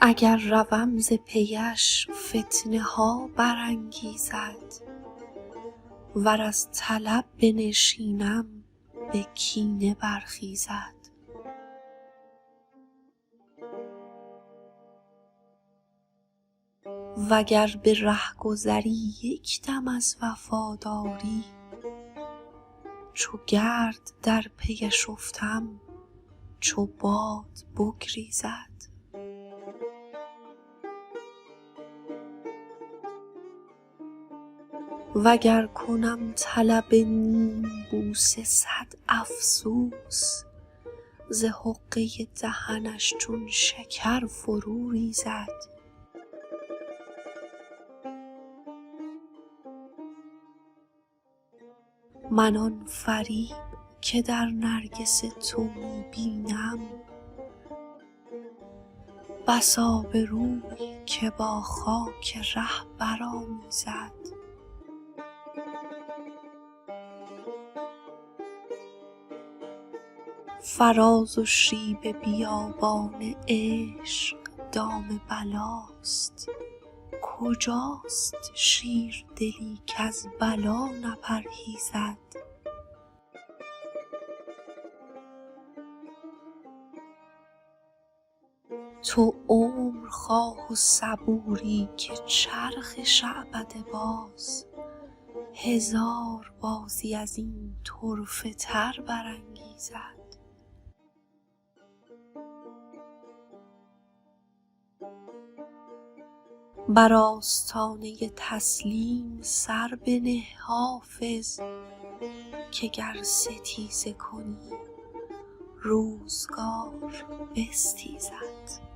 اگر روم ز پیش فتنه ها برانگیزد، ور از طلب بنشینم به کینه برخیزد. وگر به رهگذری یک دم از وفاداری، چو گرد در پیش افتم چو باد بگریزد. وگر کنم طلب نیم بوسه صد افسوس، ز حقه دهنش چون شکر فرو ریزد. من آن فریب که در نرگس تو می بینم، بس آبروی که با خاک ره برآمیزد. فراز و شیب بیابان عشق دام بلاست، کجاست شیردلی کز بلا نپرهیزد. تو عمرخواه و صبوری که چرخ شعبده باز، هزار بازی از این طرفه تر برانگیزد. بر آستانه تسلیم سر بنه حافظ، که گر ستیزه کنی روزگار بستیزد.